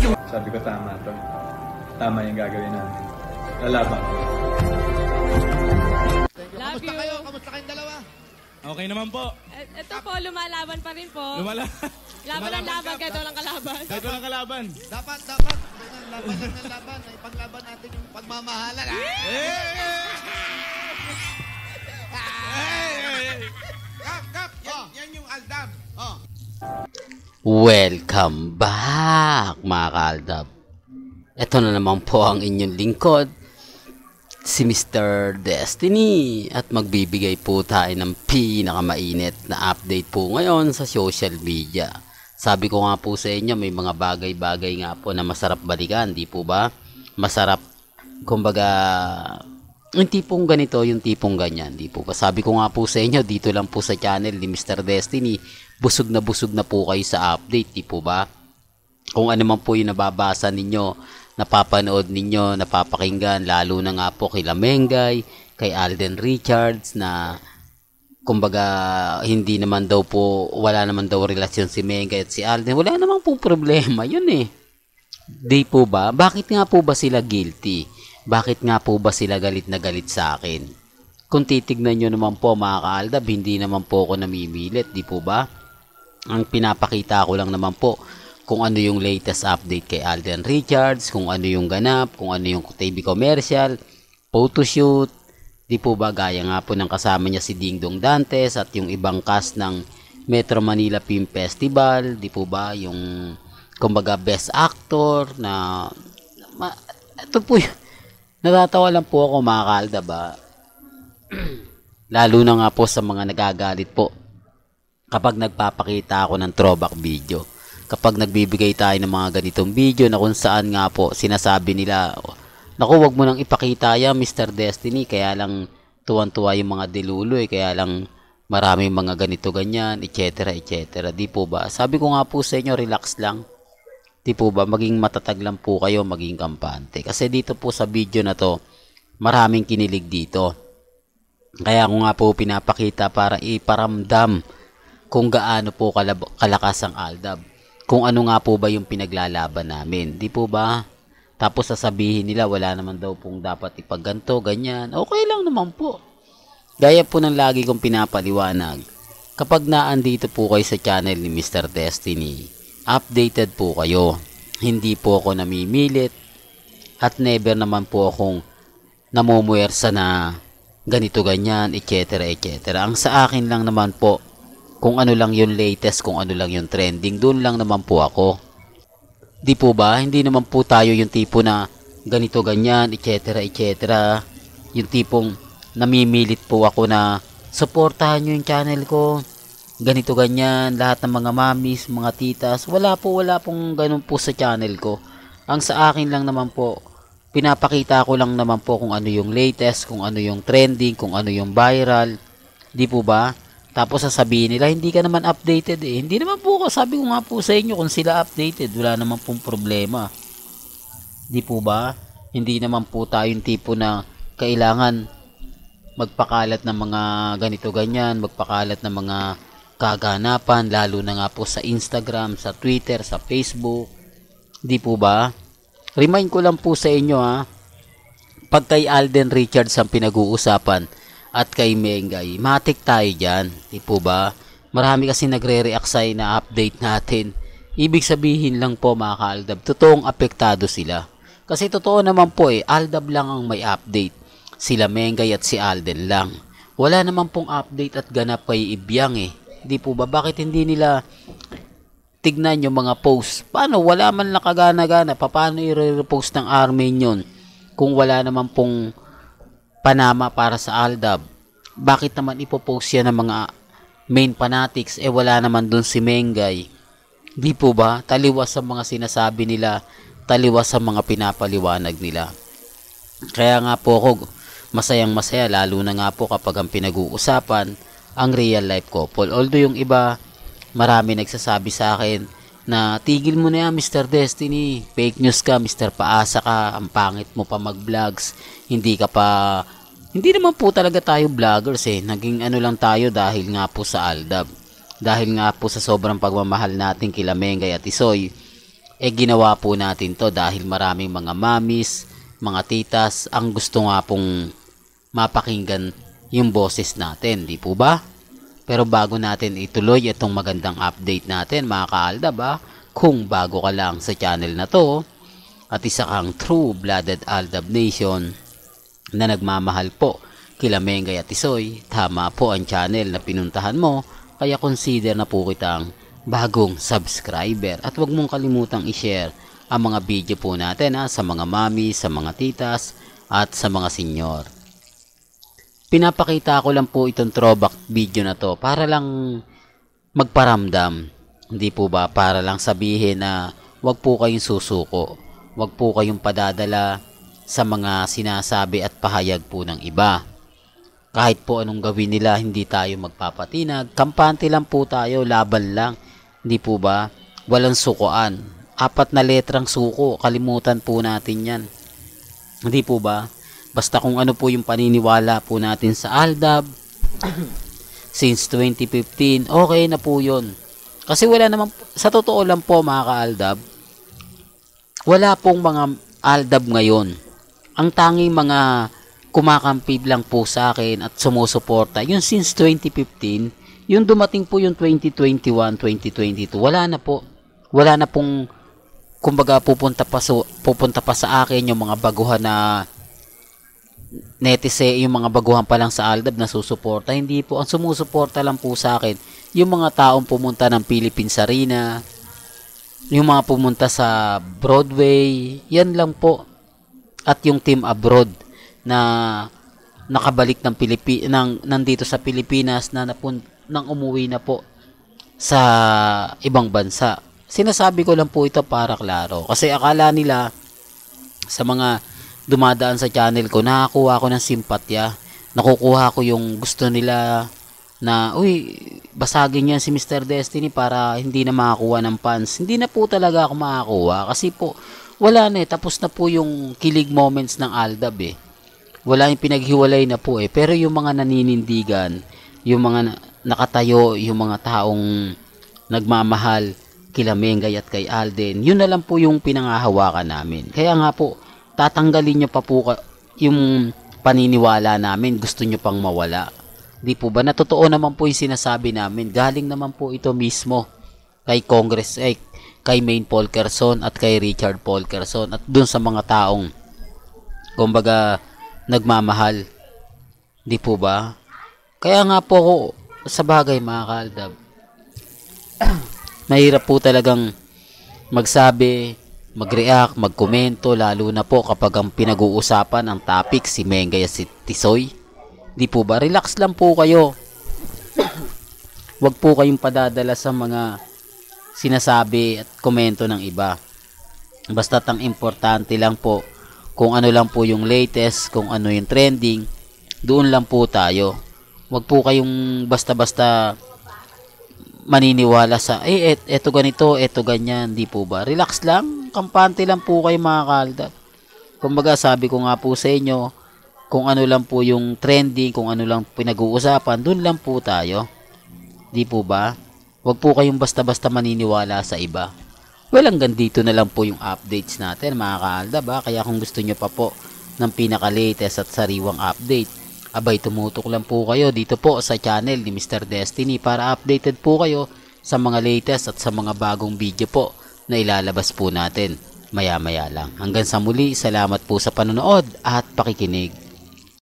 Sabi ko tama to. Tama yung gagawin namin. Lalaban. Love you. Kamusta kayong dalawa? Okay naman po. Ito po, lumalaban pa rin po. Laban ang laban, kahit walang kalaban. Kahit walang kalaban. Dapat. Laban. Ipaglaban natin yung pagmamahalan. Kap. Yan yung Aldab. Welcome back mga kaaldab. Ito na naman po ang inyong lingkod, si Mr. Destiny, at magbibigay po tayo ng pinakamainit na update po ngayon sa social media. Sabi ko nga po sa inyo, may mga bagay-bagay nga po na masarap balikan, di po ba? Masarap, kumbaga, yung tipong ganito, yung tipong ganyan, di po ba? Sabi ko nga po sa inyo, dito lang po sa channel ni Mr. Destiny, busog na po kayo sa update, di po ba? Kung ano man po yung nababasa ninyo, napapanood ninyo, napapakinggan, lalo na nga po kay Lamengay, kay Alden Richards, na kumbaga hindi naman daw po, wala naman daw relasyon si Mengay at si Alden, wala naman po problema yun eh. Di po ba? Bakit nga po ba sila guilty? Bakit nga po ba sila galit na galit sa akin? Kung titignan nyo naman po mga kaaldab, hindi naman po ako namimilit, di po ba? Ang pinapakita ko lang naman po kung ano yung latest update kay Alden Richards, kung ano yung ganap, kung ano yung TV commercial, photoshoot, di po ba, gaya nga po ng kasama niya si Dingdong Dantes at yung ibang cast ng Metro Manila Film Festival, di po ba, yung kumbaga best actor na ito po yun. Natatawa lang po ako mga kaaldab ba. Lalo na nga po sa mga nagagalit po kapag nagpapakita ako ng throwback video. Kapag nagbibigay tayo ng mga ganitong video na kung saan nga po sinasabi nila, naku, wag mo nang ipakita yan Mr. Destiny, kaya lang tuwan-tuwa yung mga dilulo kaya lang maraming mga ganito ganyan, etc. Di po ba? Sabi ko nga po sa inyo, relax lang. Di po ba? Maging matatag lang po kayo, maging kampante. Kasi dito po sa video na to, maraming kinilig dito. Kaya ko nga po pinapakita para iparamdam kung gaano po kalakas ang Aldab. Kung ano nga po ba yung pinaglalaban namin. Di po ba? Tapos sasabihin nila wala naman daw pong dapat ipagganto, ganyan. Okay lang naman po. Gaya po ng lagi kong pinapaliwanag. Kapag naandito po kayo sa channel ni Mr. Destiny, updated po kayo. Hindi po ako namimilit at never naman po akong namumuwersa na ganito ganyan, etc. Ang sa akin lang naman po, kung ano lang yung latest, kung ano lang yung trending, doon lang naman po ako. Di po ba? Hindi naman po tayo yung tipo na ganito ganyan, etc. Yung tipong namimilit po ako na suportahan nyo yung channel ko, ganito ganyan, lahat ng mga mamis, mga titas, wala pong ganun po sa channel ko. Ang sa akin lang naman po, pinapakita ko lang naman po kung ano yung latest, kung ano yung trending, kung ano yung viral, di po ba? Tapos sasabihin nila, hindi ka naman updated eh. Hindi naman po ako, sabi ko nga po sa inyo, kung sila updated, wala naman pong problema. Di po ba? Hindi naman po tayo yung tipo na kailangan magpakalat ng mga ganito ganyan, magpakalat ng mga kaganapan, lalo na nga po sa Instagram, sa Twitter, sa Facebook. Di po ba? Remind ko lang po sa inyo pag kay Alden Richards ang pinag-uusapan at kay Mengay, matik tayo dyan. Di po ba? Marami kasi nagre-react sa na update natin. Ibig sabihin lang po mga kaaldab, totoong apektado sila. Kasi totoo naman po Aldab lang ang may update. Sila Mengay at si Alden lang. Wala naman pong update at ganap kay Ibyang Di po ba? Bakit hindi nila tignan yung mga post? Paano? Wala man lang kagana-gana. Paano i-repost ng Armin yun? Kung wala naman pong panama para sa Aldab. Bakit naman ipopost yan ng mga main fanatics? Wala naman dun si Mengay. Di po ba? Taliwas sa mga sinasabi nila, taliwas sa mga pinapaliwanag nila. Kaya nga po ako masayang masaya, lalo na nga po kapag ang pinag-uusapan ang real life couple. Although yung iba, marami nagsasabi sa akin na tigil mo na yan Mr. Destiny, fake news ka, Mr. Paasa ka, ang pangit mo pa mag-vlogs, hindi naman po talaga tayo vloggers naging ano lang tayo dahil nga po sa Aldab, dahil nga po sa sobrang pagmamahal natin kila Mengay at Isoy. ginawa po natin to dahil maraming mga mamis, mga titas ang gusto nga pong mapakinggan yung boses natin, di po ba? Pero bago natin ituloy itong magandang update natin mga kaaldab, kung bago ka lang sa channel na to at isa kang true-blooded Aldab Nation na nagmamahal po kila Mengay at Tisoy, tama po ang channel na pinuntahan mo, kaya consider na po kitang bagong subscriber. At huwag mong kalimutang i-share ang mga video po natin sa mga mami, sa mga titas at sa mga senyor. Pinapakita ko lang po itong throwback video na to para lang magparamdam, hindi po ba, para lang sabihin na huwag po kayong susuko, huwag po kayong padadala sa mga sinasabi at pahayag po ng iba. Kahit po anong gawin nila, hindi tayo magpapatinag. Kampante lang po tayo, laban lang. Hindi po ba? Walang sukuan. 4 na letrang suko, kalimutan po natin yan. Hindi po ba? Basta kung ano po yung paniniwala po natin sa Aldab, since 2015, okay na po yun. Kasi wala naman, sa totoo lang po mga ka-Aldab, wala pong mga Aldab ngayon. Ang tanging mga kumakampi lang po sa akin at sumusuporta, yung since 2015, yung dumating po yung 2021, 2022, wala na po. Wala na pong, kumbaga, pupunta pa sa akin yung mga baguhan na netizen, yung mga baguhan pa lang sa Aldab na susuporta. Hindi po, ang sumusuporta lang po sa akin, yung mga taong pumunta ng Philippines Arena, yung mga pumunta sa Broadway, yan lang po. At yung team abroad na nakabalik ng nandito sa Pilipinas na nang umuwi na po sa ibang bansa. Sinasabi ko lang po ito para klaro. Kasi akala nila sa mga dumadaan sa channel ko, nakakuha ko ng simpatya. Nakukuha ko yung gusto nila na, uy, basagin yan si Mr. Destiny para hindi na makakuha ng fans. Hindi na po talaga ako makakuha. Kasi po, wala na tapos na po yung kilig moments ng Aldab Wala yung pinaghiwalay na po Pero yung mga naninindigan, yung mga nakatayo, yung mga taong nagmamahal kila Mengay at kay Alden, yun na lang po yung pinangahawakan namin. Kaya nga po, tatanggalin nyo pa po yung paniniwala namin, gusto nyo pang mawala. Di po ba? Natotoo naman po yung sinasabi namin. Galing naman po ito mismo kay kay Maine Polkerson at kay Richard Polkerson at dun sa mga taong kumbaga nagmamahal. Di po ba? Kaya nga po ako, sa bagay mga ka-Aldab, mahirap po talagang magsabi, mag-react, magkomento, lalo na po kapag ang pinag-uusapan ang topic si Mengay at si Tisoy. Di po ba? Relax lang po kayo. Huwag po kayong padadala sa mga sinasabi at komento ng iba. Basta ang importante lang po kung ano lang po yung latest, kung ano yung trending, doon lang po tayo. Huwag po kayong basta-basta maniniwala sa eto ganito, eto ganyan, di po ba? Relax lang, kampante lang po kayo mga ka-Aldab. Kumbaga sabi ko nga po sa inyo, kung ano lang po yung trending, kung ano lang pinag-uusapan, doon lang po tayo. Di po ba? Huwag po kayong basta-basta maniniwala sa iba. Well, hanggang dito na lang po yung updates natin mga ka-Aldab Kaya kung gusto nyo pa po ng pinaka-latest at sariwang update, abay tumutok lang po kayo dito po sa channel ni Mr. Destiny para updated po kayo sa mga latest at sa mga bagong video po na ilalabas po natin maya-maya lang. Hanggang sa muli, salamat po sa panonood at pakikinig.